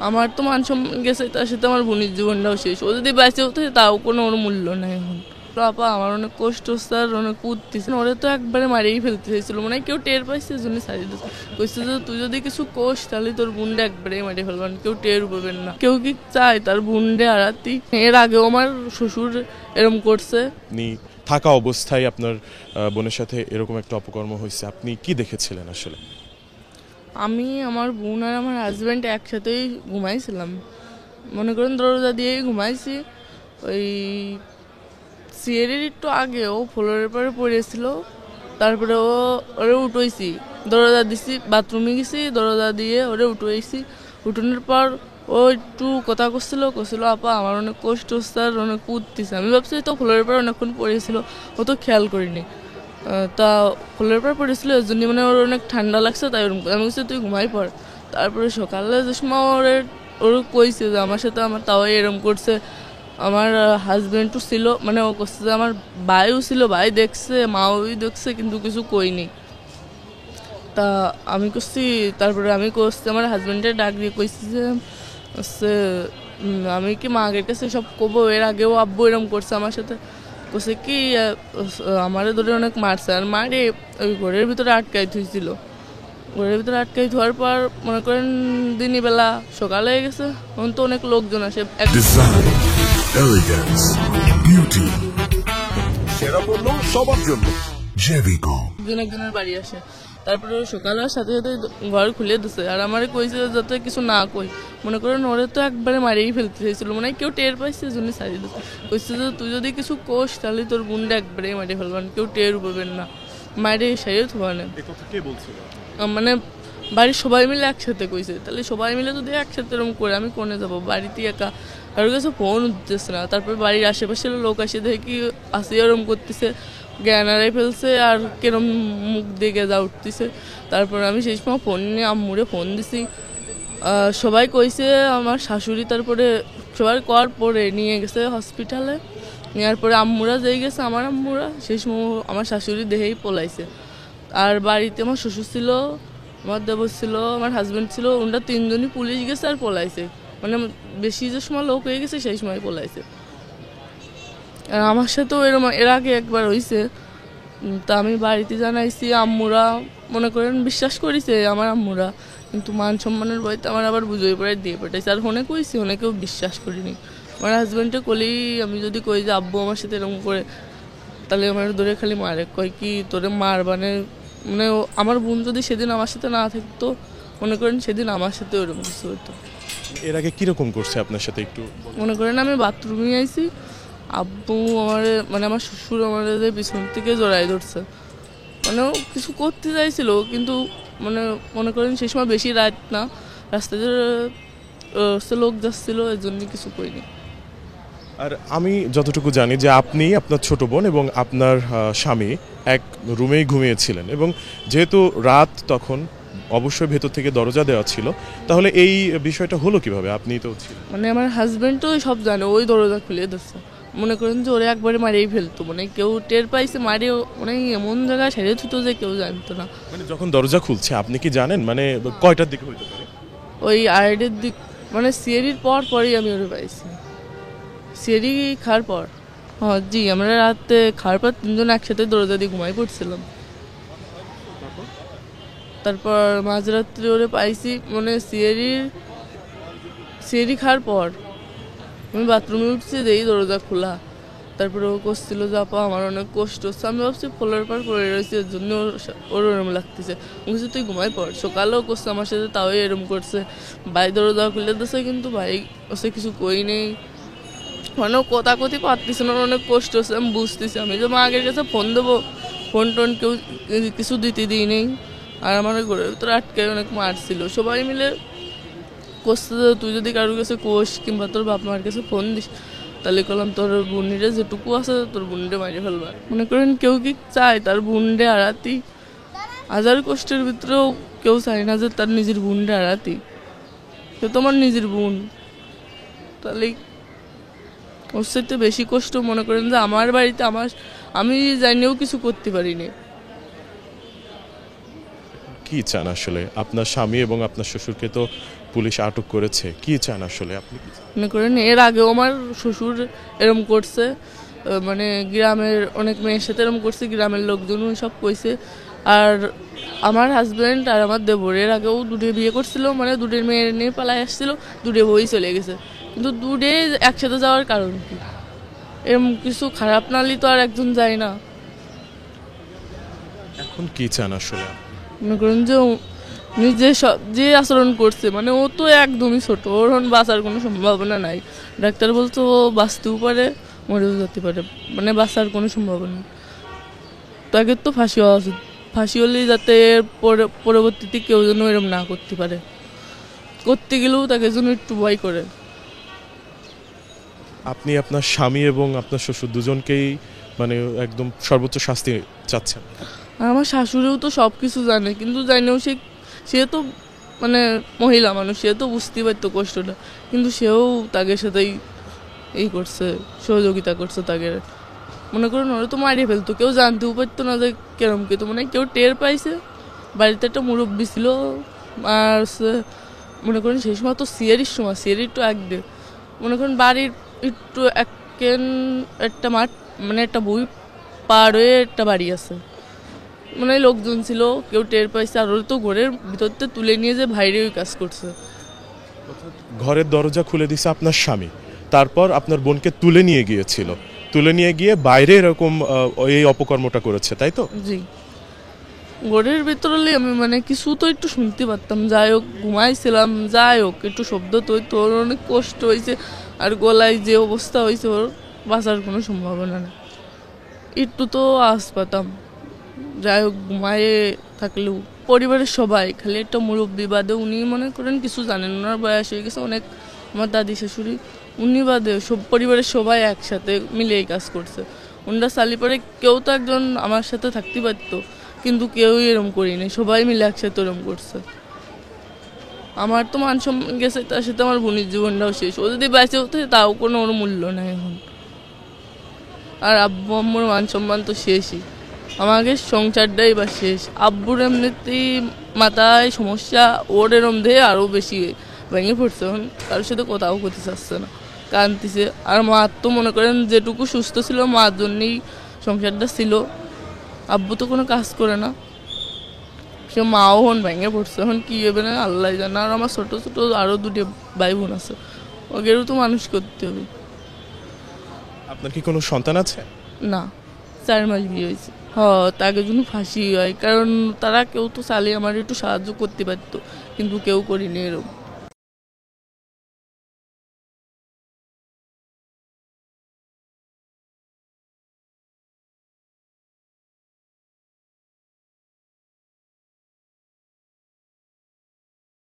আমার তো মান সম্মান গেছে, তার সাথে আমার বোনের জীবনটাও শেষ। ও যদি বেঁচে হতো তাও কোনো ওর মূল্য নাই এখন। আপা আমার অনেক কষ্ট হচ্ছে আর অনেক কুদতেছে, ওরে তো একবারে মারিয়েই ফেলতে চাইছিল, মানে কেউ টের পাইছে জন্য সারিয়ে দিচ্ছে। কইছে যে তুই যদি কিছু কোষ তাহলে তোর বোনটা একবারে মারিয়ে ফেলবেন, কেউ টের পাবেন না। কেউ কি চায় তার বোনটা আড়াতি? এর আগেও আমার শ্বশুর এরম করছে। আপনি থাকা অবস্থায় আপনার বোনের সাথে এরকম একটা অপকর্ম হয়েছে, আপনি কি দেখেছিলেন আসলে? আমি, আমার বোন আর আমার হাজব্যান্ড একসাথেই ঘুমাইছিলাম, মনে করেন দরজা দিয়েই ঘুমাইছি। ওই সিয়ারের একটু আগে ও ফ্লোরের পরে পড়েছিল, তারপরে ওরে উঠেছি, দরজা দিছি, বাথরুমে গেছি, দরজা দিয়ে ওরে উঠেছি। উঠানোর পর ও একটু কথা করছিল আপা আমার অনেক কষ্ট হচ্ছে আর অনেক কুদতেছে। আমি ভাবছি তো ফ্লোরের পর অনেকক্ষণ পড়েছিল, ও তো খেয়াল করিনি। তা ফ্লোরের পর পড়েছিল এর জন্য মানে ওর অনেক ঠান্ডা লাগছে, তাই ওরকম আমি বলছি তুই ঘুমাই পড়। তারপরে সকালে যে সময় ওর কইছে যে আমার সাথে আমার তাও এরম করছে। আমার হাজব্যান্ডও ছিল, মানে ও করছে যে আমার ভাইও ছিল, ভাই দেখছে, মাও দেখছে, কিন্তু কিছু কইনি। তা আমি করছি, তারপরে আমি করছি আমার হাজব্যান্ডের ডাক দিয়ে কইছি যে হচ্ছে আমি কি মাগের কাছে সব কবো, এর আগেও আব্বু এরম করছে আমার সাথে। করছে কি আমারে ধরে অনেক মারছে, আর মারে ওই ঘরের ভিতরে আটকাই থুইছিল। ঘরের ভিতরে আটকাই ধোয়ার পর মনে করেন দিনই বেলা সকালে হয়ে গেছে, তখন তো অনেক লোকজন আসে। একজনের বাড়ি আসে, তারপরে সকাল হওয়ার সাথে সাথে ঘর খুলে দিছে, আর আমার কইছে যাতে কিছু না কই। মনে করেন ওরে তো একবারে মারিয়েই ফেলতে চাইছিল, মানে কেউ টের পাইছে জন্য সারিয়ে দিচ্ছে। কইছে যে তুই যদি কিছু কোষ তাহলে তোর বোনটা একবারে মারিয়ে ফেলবেন, কেউ টের পাবেন না, মারে সারিয়ে থোবানে। মানে বাড়ির সবাই মিলে একসাথে কইছে, তাহলে সবাই মিলে যদি একসাথে এরকম করে আমি কোনে যাবো, বাড়িতে একা, কারোর কাছে ফোন উঠতেছে না। তারপর বাড়ির আশেপাশের লোক আসে দেখি আসি ওরম করতেছে, জ্ঞান হারাই ফেলছে আর কেরম মুখ দিকে যা উঠতেছে। তারপর আমি সেই সময় ফোন নিয়ে আম্মুরে ফোন দিছি, সবাই কইছে আমার শাশুড়ি, তারপরে সবাই কর পরে নিয়ে গেছে হসপিটালে। নেওয়ার পরে আম্মুরা যেই গেছে, আমার আম্মুরা সেই সময় আমার শাশুড়ি দেহেই পলাইছে। আর বাড়িতে আমার শ্বশুর ছিল, আমার দেবর ছিল, আমার হাজব্যান্ড ছিল, ওনারা তিনজনই পুলিশ গেছে আর পলাইছে, মানে বেশি যে সময় লোক হয়ে গেছে সেই সময় পলাইছে। আর আমার সাথেও এরকম এর আগে একবার হয়েছে, তা আমি বাড়িতে জানাইছি, আম্মুরা মনে করেন বিশ্বাস করেছে আমার আম্মুরা, কিন্তু মান সম্মানের বইতে আমার আবার বুঝিয়ে পড়ে দিয়ে পাঠাইছে। আর ফোনে কইছি, অনেকেও বিশ্বাস করিনি। আমার হাজব্যান্ডে কলেই আমি যদি কই যে আব্বু আমার সাথে এরকম করে, তাহলে আমার ধরে খালি মারে, কয় কি তোরে মার, মানে মানে আমার বোন যদি সেদিন আমার সাথে না থাকতো, মনে করেন সেদিন আমার সাথে ওরকম কিছু হতো। এর আগে কিরকম করছে আপনার সাথে একটু মনে করেন আমি বাথরুমে আইছি, আব্বু আমার মানে আমার শ্বশুর আমার পিছন থেকে জড়াই ধরছে, মানে ও কিছু করতে চাইছিল, কিন্তু মানে মনে করেন সেই সময় বেশি রাত না, রাস্তায় লোক যাচ্ছিল, এর জন্য কিছু করিনি। আর আমি যতটুকু জানি যে আপনি, আপনার ছোট বোন এবং আপনার স্বামী এক রুমেই ঘুমিয়েছিলেন, এবং যেহেতু রাত তখন অবশ্যই ভেতর থেকে দরজা দেওয়া ছিল, তাহলে এই বিষয়টা হলো কিভাবে? আপনি তো ছিলেন, মানে আমার হাজব্যান্ড তো সব জানে, ওই দরজা খুলে দিচ্ছে। মনে করেন যে ওরে একবারে মারিয়ে ফেলতো, মানে কেউ টের পাইছে মারে, মানে এমন জায়গায় সেরে থুতো যে কেউ জানতো না। মানে যখন দরজা খুলছে আপনি কি জানেন মানে কয়টার দিকে হইতে পারে? ওই 8টার দিক, মানে সিয়ারির পরই আমি ওরে পাইছি, সিয়ারি খাওয়ার পর। হ্যাঁ জি, আমরা রাতে খাওয়ার পর তিনজন একসাথে দরজা দিয়ে ঘুমাই পড়ছিলাম। তারপর মাঝরাত্রি ওরে পাইছি, মানে সিয়ারি খাওয়ার পর আমি বাথরুমে উঠছি, যেই দরজা খোলা। তারপরে ও করছিল যে আপা আমার অনেক কষ্ট হচ্ছে। আমি ভাবছি ফ্লোরের পর পড়ে রয়েছে, এর জন্য ওর ওরম লাগতেছে। বলছি তুই ঘুমাই পড়। সকালেও করছে আমার সাথে, তাও এরম করছে। ভাই দরজা খুলে দিচ্ছে, কিন্তু ভাই ওসে কিছু কই নেই, মানে কথা কথি পারতেছে না, অনেক কষ্ট হচ্ছে। আমি বুঝতেছি, আমি যে মা আগের কাছে ফোন দেবো, ফোন টোন কেউ কিছু দিতে দিই নেই। আর আমার ঘরের ভিতরে আটকে অনেক মারছিল। সবাই মিলে করছে যে তুই যদি কারোর কাছে কোষ কিংবা তোর বাপ মার কাছে ফোন দিস, তাহলে করলাম তোর বোনরে যেটুকু আছে তোর বোনরে মারিয়ে ফেলবার। মনে করেন কেউ কি চায় তার বোনরে আড়াতি? হাজার কষ্টের ভিতরেও কেউ চায় না যে তার নিজের বোনরে আড়াতি। সে তোমার নিজের বোন, তাহলে ওর সাথে বেশি কষ্ট মনে করেন যে আমার বাড়িতে আমি জানিও কিছু করতে পারিনি। কি চান আসলে? আপনার স্বামী এবং আপনার শ্বশুরকে তো পুলিশ আটক করেছে, কি চান আসলে আপনি? মনে করেন এর আগেও আমার শ্বশুর এরম করছে, মানে গ্রামের অনেক মেয়ের সাথে এরম করছে, গ্রামের লোকজন সব কইছে। আর আমার হাজব্যান্ড আর আমার দেবর এর আগেও দুটো বিয়ে করছিল, মানে দুটোর মেয়ের নিয়ে পালায় আসছিল, দুটো বই চলে গেছে। কিন্তু দুটো একসাথে যাওয়ার কারণ কি? এরম কিছু খারাপ নালি তো আর একজন যায় না। এখন কি চান আসলে? মনে করেন যে উনি যে আচরণ করছে, মানে ও তো একদমই ছোট, ওর বাঁচার কোনো সম্ভাবনা নাই। ডাক্তার বলতো ও বাঁচতেও পারে, মরেও যেতে পারে, মানে বাঁচার কোনো সম্ভাবনা নেই। তাকে তো ফাঁসি হওয়া উচিত, ফাঁসি হলেই যাতে পরবর্তীতে কেউ যেন এরম না করতে পারে, করতে গেলেও তাকে যেন একটু ভয় করে। আপনি আপনার স্বামী এবং আপনার শ্বশুর দুজনকেই মানে একদম সর্বোচ্চ শাস্তি চাচ্ছেন? আর আমার শাশুড়িও তো সব কিছু জানে, কিন্তু জানেও সে তো মানে মহিলা মানুষ, সে তো বুঝতেই পারতো কষ্টটা, কিন্তু সেও তাকে সাথেই এই করছে, সহযোগিতা করছে তাকে। মনে করেন ওরা তো মারিয়ে ফেলতো, কেউ জানতেও পারতো না যে কেরম কে, তো মানে কেউ টের পাইছে। বাড়িতে একটা মুরব্বী ছিল, আর মনে করেন সেই সময় তো সিয়ারির সময়, সিয়ারি একটু আগে মনে করেন বাড়ির একটু একটা মাঠ, মানে একটা বই পার হয়ে একটা বাড়ি আছে, মানে লোকজন ছিল, কেউ টের পাইছে। আর ওরা তো ঘরের ভিতরতে তুলে নিয়ে যে বাইরে ওই কাজ করছে। ঘরের দরজা খুলে দিছে আপনার স্বামী, তারপর আপনার বোনকে তুলে নিয়ে গিয়েছিল, তুলে নিয়ে গিয়ে বাইরে এরকম এই অপকর্মটা করেছে, তাই তো? জি, ঘরের ভিতরে আমি মানে কিছু তো একটু শুনতে পারতাম, যাই হোক ঘুমাইছিলাম, যাই হোক একটু শব্দ তো তোর অনেক কষ্ট হয়েছে। আর গলায় যে অবস্থা হয়েছে, ওর বাঁচার কোনো সম্ভাবনা নেই, একটু তো আশ পাতাম। যাই হোক ঘুমায়ে থাকলেও পরিবারের সবাই, খালি একটা মুরব্বী বাদে, উনি মনে করেন কিছু জানেন, ওনার বয়স হয়ে গেছে অনেক, আমার দাদি শাশুড়ি, উনি বাদে সব পরিবারের সবাই একসাথে মিলে এই কাজ করছে। ওনারা চালি পরে কেউ তো একজন আমার সাথে থাকতে পারতো, কিন্তু কেউই এরম করিনি, সবাই মিলে একসাথে এরম করছে। আমার তো মান সম্মান গেছে, তার সাথে আমার বোনের জীবনটাও শেষ। ও যদি বেঁচে হতো তাও কোনো ওর মূল্য নেই এখন। আর আব্বু আম্মুর মান সম্মান তো শেষই, আমাকে সংসারটাই বা শেষ। আব্বুর এমনিতেই মাথায় সমস্যা, ওর এরম দিয়ে আরও বেশি ভেঙে পড়ছে, এখন কারোর সাথে কোথাও করতে চাচ্ছে না, কাঁদতেছে। আর মার তো মনে করেন যেটুকু সুস্থ ছিল মার জন্যই সংসারটা ছিল, আব্বু তো কোনো কাজ করে না, সে মাও হন ভেঙে পড়ছে, এখন কী হবে না আল্লাহ জানে। আর আমার ছোটো ছোটো আরও দুটো ভাই বোন আছে, ওদেরও তো মানুষ করতে হবে। আপনার কি কোনো সন্তান আছে? না, 4 মাস বিয়ে হয়েছে। তাকে জন্য ফাঁসি হয়, কারণ তারা কেউ তো চালিয়ে আমার একটু সাহায্য করতে পারতো, কিন্তু কেউ করিনি এরকম।